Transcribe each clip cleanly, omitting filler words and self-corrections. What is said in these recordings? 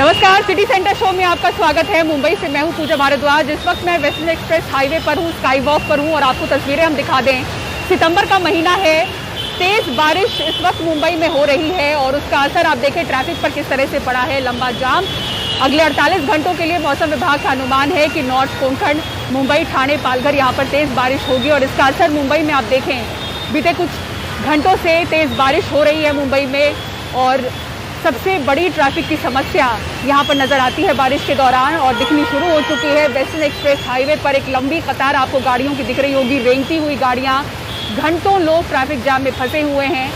नमस्कार, city centre show में आपका स्वागत है। मुंबई से मैं हूं पूजा भारद्वाज। इस वक्त मैं वेस्टर्न एक्सप्रेस हाईवे पर हूं, स्काई वॉक पर हूं और आपको तस्वीरें हम दिखा दें। सितंबर का महीना है, तेज बारिश इस वक्त मुंबई में हो रही है और उसका असर आप देखें ट्रैफिक पर किस तरह से पड़ा है। लंबा जाम। अगले 48 घंटों के लिए मौसम विभाग का अनुमान है कि नॉर्थ कोंकण, मुंबई, ठाणे, पालघर यहाँ पर तेज बारिश होगी और इसका असर मुंबई में आप देखें बीते कुछ घंटों से तेज बारिश हो रही है मुंबई में और सबसे बड़ी ट्रैफिक की समस्या यहाँ पर नजर आती है बारिश के दौरान और दिखनी शुरू हो चुकी है। वेस्टर्न एक्सप्रेस हाईवे पर एक लंबी कतार आपको गाड़ियों की दिख रही होगी, रेंगती हुई गाड़ियाँ। घंटों लोग ट्रैफिक जाम में फंसे हुए हैं।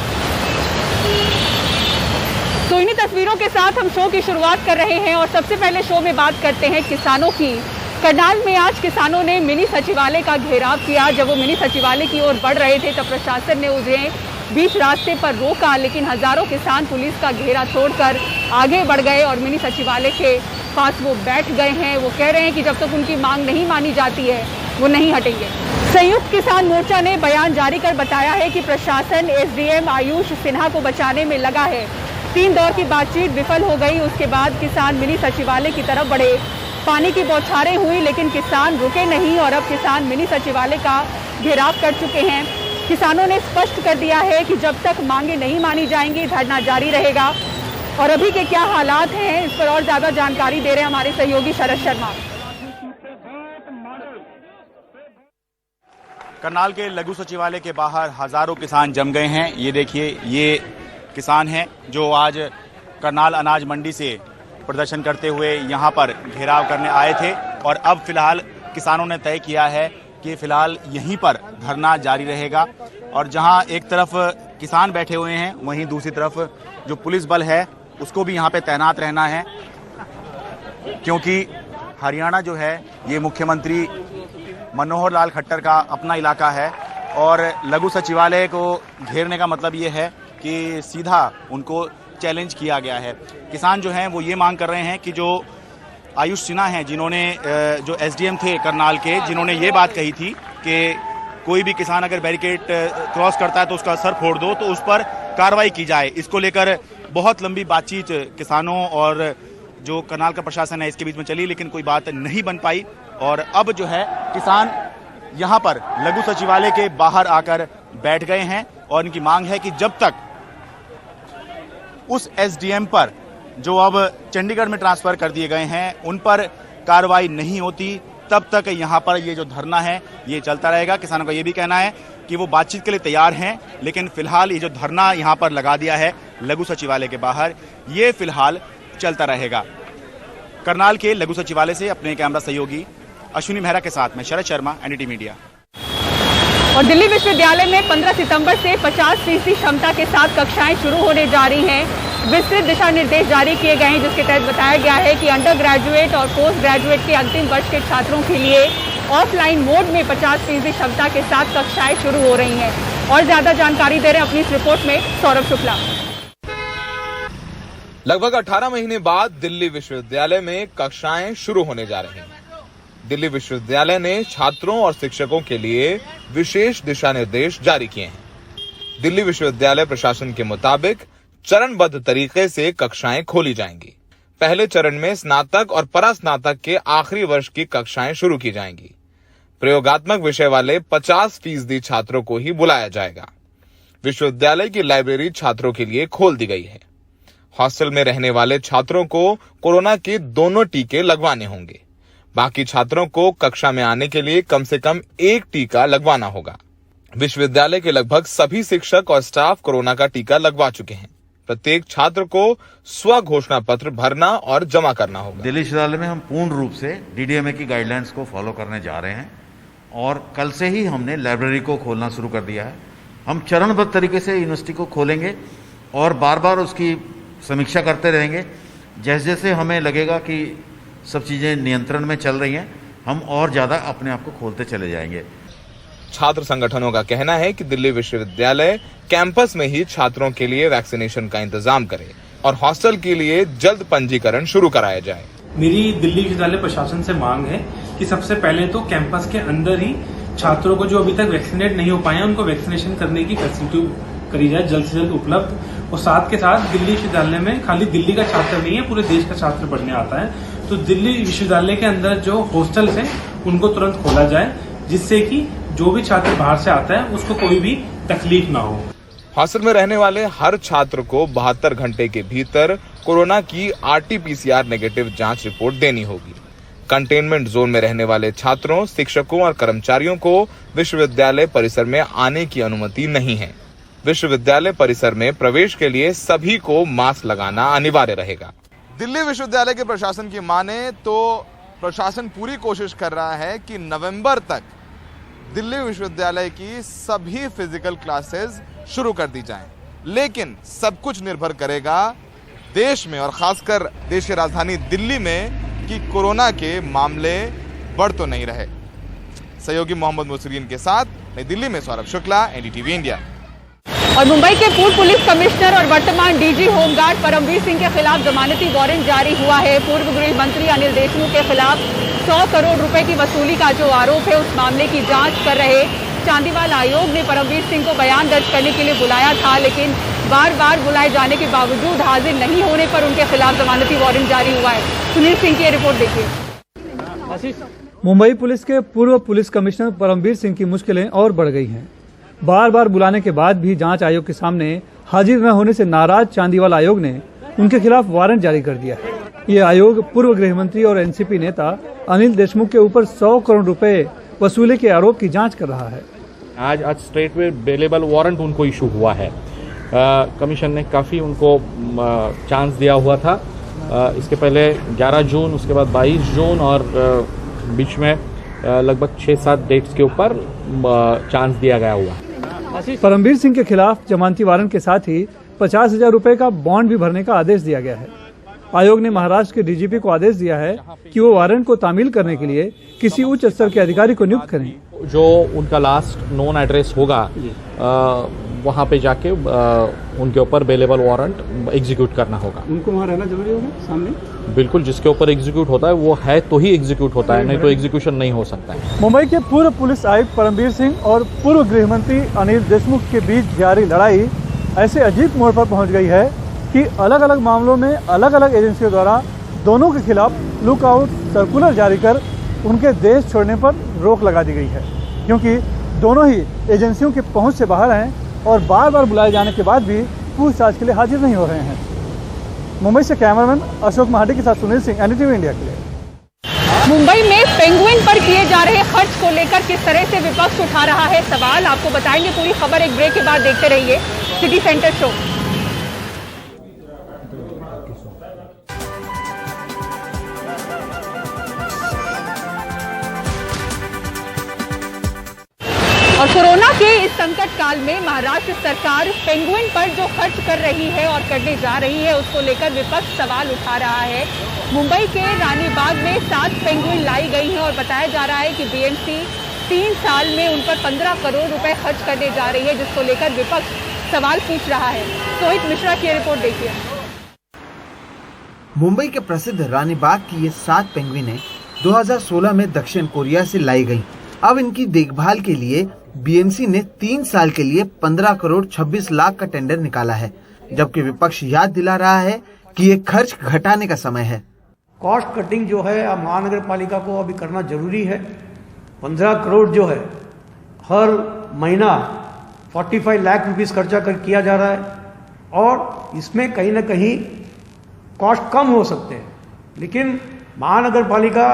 तो इन्हीं तस्वीरों के साथ हम शो की शुरुआत कर रहे हैं और सबसे पहले शो में बात करते हैं किसानों की। करनाल में आज किसानों ने मिनी सचिवालय का घेराव किया। जब वो मिनी सचिवालय की ओर बढ़ रहे थे तब प्रशासन ने उन्हें बीच रास्ते पर रोका, लेकिन हजारों किसान पुलिस का घेरा तोड़कर आगे बढ़ गए और मिनी सचिवालय के पास वो बैठ गए हैं। वो कह रहे हैं कि जब तक उनकी मांग नहीं मानी जाती है वो नहीं हटेंगे। संयुक्त किसान मोर्चा ने बयान जारी कर बताया है कि प्रशासन एसडीएम आयुष सिन्हा को बचाने में लगा है। 3 दौर की बातचीत विफल हो गई। उसके बाद किसान मिनी सचिवालय की तरफ बढ़े। पानी की बौछारें हुई लेकिन किसान रुके नहीं और अब किसान मिनी सचिवालय का घेराव कर चुके हैं। किसानों ने स्पष्ट कर दिया है कि जब तक मांगे नहीं मानी जाएंगी धरना जारी रहेगा। और अभी के क्या हालात हैं इस पर और ज्यादा जानकारी दे रहे हैं हमारे सहयोगी शरद शर्मा। करनाल के लघु सचिवालय के बाहर हजारों किसान जम गए हैं। ये देखिए, ये किसान हैं जो आज करनाल अनाज मंडी से प्रदर्शन करते हुए यहाँ पर घेराव करने आए थे और अब फिलहाल किसानों ने तय किया है कि फिलहाल यहीं पर धरना जारी रहेगा। और जहां एक तरफ किसान बैठे हुए हैं वहीं दूसरी तरफ जो पुलिस बल है उसको भी यहां पे तैनात रहना है, क्योंकि हरियाणा जो है ये मुख्यमंत्री मनोहर लाल खट्टर का अपना इलाका है और लघु सचिवालय को घेरने का मतलब ये है कि सीधा उनको चैलेंज किया गया है। किसान जो हैं वो ये मांग कर रहे हैं कि जो आयुष सिन्हा हैं, जिन्होंने जो एसडीएम थे करनाल के, जिन्होंने ये बात कही थी कि कोई भी किसान अगर बैरिकेड क्रॉस करता है तो उसका सर फोड़ दो, तो उस पर कार्रवाई की जाए। इसको लेकर बहुत लंबी बातचीत किसानों और जो करनाल का प्रशासन है इसके बीच में चली, लेकिन कोई बात नहीं बन पाई। और अब जो है किसान यहाँ पर लघु सचिवालय के बाहर आकर बैठ गए हैं और इनकी मांग है कि जब तक उस एसडीएम पर जो अब चंडीगढ़ में ट्रांसफर कर दिए गए हैं उन पर कार्रवाई नहीं होती तब तक यहाँ पर ये जो धरना है ये चलता रहेगा। किसानों का ये भी कहना है कि वो बातचीत के लिए तैयार हैं, लेकिन फिलहाल ये जो धरना यहाँ पर लगा दिया है लघु सचिवालय के बाहर, ये फिलहाल चलता रहेगा। करनाल के लघु सचिवालय से अपने कैमरा सहयोगी अश्विनी मेहरा के साथ में शरद शर्मा, एनडीटी मीडिया। और दिल्ली विश्वविद्यालय में 15 सितंबर से 50% क्षमता के साथ कक्षाएं शुरू होने जा रही हैं। विस्तृत दिशा निर्देश जारी किए गए हैं जिसके तहत बताया गया है कि अंडर ग्रेजुएट और पोस्ट ग्रेजुएट के अंतिम वर्ष के छात्रों के लिए ऑफलाइन मोड में 50% क्षमता के साथ कक्षाएं शुरू हो रही हैं। और ज्यादा जानकारी दे रहे हैं अपनी इस रिपोर्ट में सौरभ शुक्ला। लगभग 18 महीने बाद दिल्ली विश्वविद्यालय में कक्षाएं शुरू होने जा रही हैं। दिल्ली विश्वविद्यालय ने छात्रों और शिक्षकों के लिए विशेष दिशा निर्देश जारी किए हैं। दिल्ली विश्वविद्यालय प्रशासन के मुताबिक चरणबद्ध तरीके से कक्षाएं खोली जाएंगी। पहले चरण में स्नातक और परास्नातक के आखिरी वर्ष की कक्षाएं शुरू की जाएंगी। प्रयोगात्मक विषय वाले 50% छात्रों को ही बुलाया जाएगा। विश्वविद्यालय की लाइब्रेरी छात्रों के लिए खोल दी गई है। हॉस्टल में रहने वाले छात्रों को कोरोना के दोनों टीके लगवाने होंगे। बाकी छात्रों को कक्षा में आने के लिए कम से कम 1 टीका लगवाना होगा। विश्वविद्यालय के लगभग सभी शिक्षक और स्टाफ कोरोना का टीका लगवा चुके हैं। प्रत्येक छात्र को स्व घोषणा पत्र भरना और जमा करना होगा। दिल्ली विश्वविद्यालय में हम पूर्ण रूप से डीडीएमए की गाइडलाइंस को फॉलो करने जा रहे हैं और कल से ही हमने लाइब्रेरी को खोलना शुरू कर दिया है। हम चरणबद्ध तरीके से यूनिवर्सिटी को खोलेंगे और बार बार उसकी समीक्षा करते रहेंगे। जैसे जैसे हमें लगेगा कि सब चीजें नियंत्रण में चल रही हैं, हम और ज्यादा अपने आप को खोलते चले जाएंगे। छात्र संगठनों का कहना है कि दिल्ली विश्वविद्यालय कैंपस में ही छात्रों के लिए वैक्सीनेशन का इंतजाम करे और हॉस्टल के लिए जल्द पंजीकरण शुरू कराया जाए। मेरी दिल्ली विश्वविद्यालय प्रशासन से मांग है कि सबसे पहले तो कैंपस के अंदर ही छात्रों को जो अभी तक वैक्सीनेट नहीं हो पाए हैं उनको वैक्सीनेशन करने की फैसिलिटी करी जाए जल्द से जल्द उपलब्ध। और साथ के साथ दिल्ली विश्वविद्यालय में खाली दिल्ली का छात्र नहीं है, पूरे देश का छात्र पढ़ने आता है, तो दिल्ली विश्वविद्यालय के अंदर जो हॉस्टल्स हैं उनको तुरंत खोला जाए, जिससे कि जो भी छात्र बाहर से आता है उसको कोई भी तकलीफ ना हो। हॉस्टल में रहने वाले हर छात्र को 72 घंटे के भीतर कोरोना की RT-PCR नेगेटिव जांच रिपोर्ट देनी होगी। कंटेनमेंट जोन में रहने वाले छात्रों, शिक्षकों और कर्मचारियों को विश्वविद्यालय परिसर में आने की अनुमति नहीं है। विश्वविद्यालय परिसर में प्रवेश के लिए सभी को मास्क लगाना अनिवार्य रहेगा। दिल्ली विश्वविद्यालय के प्रशासन की माने तो प्रशासन पूरी कोशिश कर रहा है कि नवंबर तक दिल्ली विश्वविद्यालय की सभी फिजिकल क्लासेस शुरू कर दी जाएं। लेकिन सब कुछ निर्भर करेगा देश में और खासकर देश की राजधानी दिल्ली में कि कोरोना के मामले बढ़ तो नहीं रहे। सहयोगी मोहम्मद मुसरीन के साथ नई दिल्ली में सौरभ शुक्ला, NDTV इंडिया। और मुंबई के पूर्व पुलिस कमिश्नर और वर्तमान DG होमगार्ड परमवीर सिंह के खिलाफ जमानती वारंट जारी हुआ है। पूर्व गृह मंत्री अनिल देशमुख के खिलाफ 100 करोड़ रुपए की वसूली का जो आरोप है, उस मामले की जांच कर रहे चांदीवाल आयोग ने परमवीर सिंह को बयान दर्ज करने के लिए बुलाया था, लेकिन बार बार बुलाए जाने के बावजूद हाजिर नहीं होने पर उनके खिलाफ जमानती वारंट जारी हुआ है। सुनील सिंह की रिपोर्ट देखिए। मुंबई पुलिस के पूर्व पुलिस कमिश्नर परमवीर सिंह की मुश्किलें और बढ़ गई हैं। बार बार बुलाने के बाद भी जांच आयोग के सामने हाजिर न होने से नाराज चांदीवाल आयोग ने उनके खिलाफ वारंट जारी कर दिया है। ये आयोग पूर्व गृह मंत्री और NCP नेता अनिल देशमुख के ऊपर 100 करोड़ रुपए वसूली के आरोप की जांच कर रहा है। आज स्ट्रेट वे बेलेबल वारंट उनको इशू हुआ है। कमीशन ने काफ़ी उनको चांस दिया हुआ था। इसके पहले 11 जून, उसके बाद 22 जून और बीच में लगभग 6-7 डेट्स के ऊपर चांस दिया गया हुआ। परमवीर सिंह के खिलाफ जमानती वारंट के साथ ही 50,000 रुपए का बॉन्ड भी भरने का आदेश दिया गया है। आयोग ने महाराष्ट्र के DGP को आदेश दिया है कि वो वारंट को तामील करने के लिए किसी उच्च स्तर के अधिकारी को नियुक्त करें। जो उनका लास्ट नोन एड्रेस होगा वहाँ पे जाके उनके ऊपर बेलेबल वारंट एग्जीक्यूट करना होगा। उनको वहाँ रहना जरूरी होगा सामने। बिल्कुल, जिसके ऊपर एग्जीक्यूट होता है वो है तो ही एग्जीक्यूट होता है, नहीं तो एग्जीक्यूशन नहीं हो सकता है। मुंबई के पूर्व पुलिस आयुक्त परमवीर सिंह और पूर्व गृह मंत्री अनिल देशमुख के बीच जारी लड़ाई ऐसे अजीब मोड़ पर पहुंच गई है कि अलग अलग मामलों में अलग अलग एजेंसियों द्वारा दोनों के खिलाफ लुकआउट सर्कुलर जारी कर उनके देश छोड़ने पर रोक लगा दी गई है, क्योंकि दोनों ही एजेंसियों की पहुंच से बाहर हैं और बार बार बुलाए जाने के बाद भी पूछताछ के लिए हाजिर नहीं हो रहे हैं। मुंबई से कैमरामैन अशोक महाडी के साथ सुनील सिंह, NDTV इंडिया के लिए। मुंबई में पेंगुइन पर किए जा रहे खर्च को लेकर किस तरह से विपक्ष उठा रहा है सवाल, आपको बताएंगे। पूरी खबर एक ब्रेक के बाद देखते रहिए सिटी सेंटर शो। और कोरोना के इस संकट काल में महाराष्ट्र सरकार पेंगुइन पर जो खर्च कर रही है और करने जा रही है, उसको लेकर विपक्ष सवाल उठा रहा है। मुंबई के रानी बाग में 7 पेंगुइन लाई गई हैं और बताया जा रहा है कि BMC 3 साल में उन पर 15 करोड़ रुपए खर्च करने जा रही है, जिसको लेकर विपक्ष सवाल पूछ रहा है। सोहित मिश्रा की रिपोर्ट देखिए। मुंबई के प्रसिद्ध रानी बाग की ये 7 पेंगुइनें 2016 में दक्षिण कोरिया से लाई गईं। अब इनकी देखभाल के लिए BMC ने 3 साल के लिए 15 करोड़ 26 लाख का टेंडर निकाला है, जबकि विपक्ष याद दिला रहा है कि ये खर्च घटाने का समय है। कॉस्ट कटिंग जो है अब महानगर पालिका को अभी करना जरूरी है। 15 करोड़ जो है हर महीना 45 लाख रुपीस खर्चा कर किया जा रहा है और इसमें कहीं ना कहीं कॉस्ट कम हो सकते हैं, लेकिन महानगर पालिका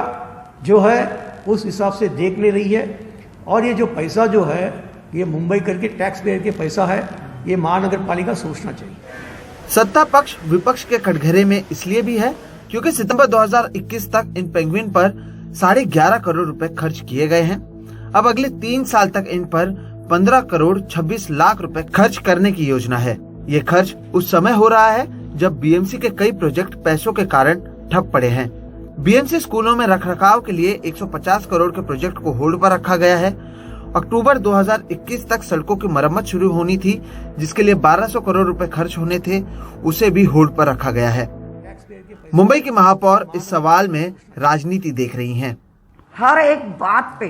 जो है उस हिसाब से देख ले रही है और ये जो पैसा जो है ये मुंबई करके टैक्स पेयर के पैसा है, ये महानगर पालिका सोचना चाहिए। सत्ता पक्ष विपक्ष के कटघरे में इसलिए भी है क्योंकि सितंबर 2021 तक इन पेंगुइन पर 11.5 करोड़ रुपए खर्च किए गए हैं। अब अगले 3 साल तक इन पर 15 करोड़ 26 लाख रुपए खर्च करने की योजना है। ये खर्च उस समय हो रहा है जब BMC के कई प्रोजेक्ट पैसों के कारण ठप पड़े हैं। BMC स्कूलों में रखरखाव के लिए 150 करोड़ के प्रोजेक्ट को होल्ड पर रखा गया है। अक्टूबर 2021 तक सड़कों की मरम्मत शुरू होनी थी, जिसके लिए 1200 करोड़ रुपए खर्च होने थे, उसे भी होल्ड पर रखा गया है। मुंबई की महापौर इस सवाल में राजनीति देख रही हैं। हर एक बात पे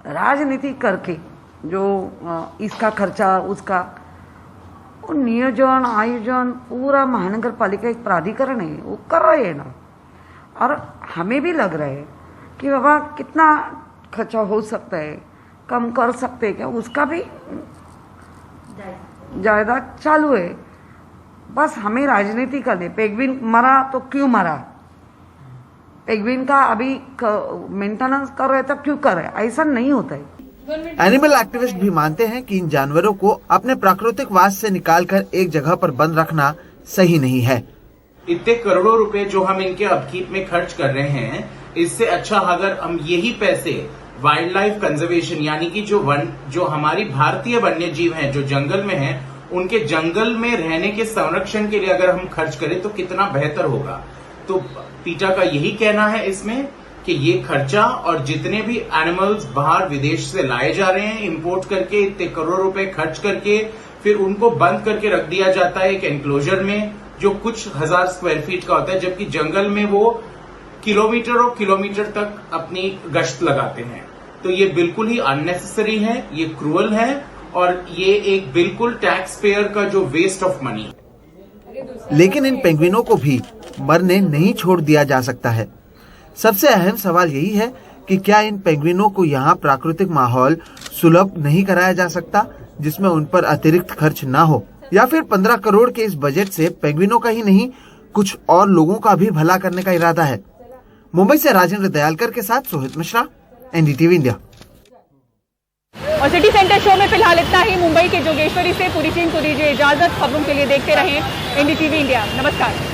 राजनीति करके जो इसका खर्चा उसका वो नियोजन आयोजन पूरा महानगर पालिका एक प्राधिकरण है, वो कर रहे हैं ना। और हमें भी लग रहा है कि बाबा कितना खर्चा हो सकता है, कम कर सकते हैं क्या, उसका भी जायदा चालू है। बस हमें राजनीति करनी। पेंगुइन मरा तो क्यों मरा, पेंगुइन का अभी मेंटेनेंस कर रहे तो क्यों कर रहे, ऐसा नहीं होता है। एनिमल एक्टिविस्ट भी मानते हैं कि इन जानवरों को अपने प्राकृतिक वास से निकालकर एक जगह पर बंद रखना सही नहीं है। इतने करोड़ों रुपए जो हम इनके अपकीप में खर्च कर रहे हैं, इससे अच्छा अगर हम यही पैसे वाइल्ड लाइफ कंजर्वेशन यानी कि जो हमारी भारतीय वन्य जीव हैं जो जंगल में हैं, उनके जंगल में रहने के संरक्षण के लिए अगर हम खर्च करें तो कितना बेहतर होगा। तो पीटा का यही कहना है इसमें कि ये खर्चा और जितने भी एनिमल्स बाहर विदेश से लाए जा रहे हैं इंपोर्ट करके, इतने करोड़ रुपए खर्च करके फिर उनको बंद करके रख दिया जाता है एक एनक्लोजर में जो कुछ हजार स्क्वायर फीट का होता है, जबकि जंगल में वो किलोमीटर और किलोमीटर तक अपनी गश्त लगाते हैं। तो ये बिल्कुल ही अननेसेसरी है, ये क्रूअल है और ये एक बिल्कुल टैक्स पेयर का जो वेस्ट ऑफ मनी। लेकिन इन पेंगुइनों को भी मरने नहीं छोड़ दिया जा सकता है। सबसे अहम सवाल यही है कि क्या इन पेंगुइनों को यहाँ प्राकृतिक माहौल सुलभ नहीं कराया जा सकता जिसमें उन पर अतिरिक्त खर्च ना हो, या फिर 15 करोड़ के इस बजट से पेंगुइनों का ही नहीं कुछ और लोगों का भी भला करने का इरादा है। मुंबई से राजेंद्र दयालकर के साथ सोहित मिश्रा, एनडीटीवी इंडिया। और सिटी सेंटर शो में फिलहाल इतना ही। मुंबई के जोगेश्वरी से पूरी टीम को दीजिए इजाजत। खबरों के लिए देखते रहें एनडीटीवी इंडिया। नमस्कार।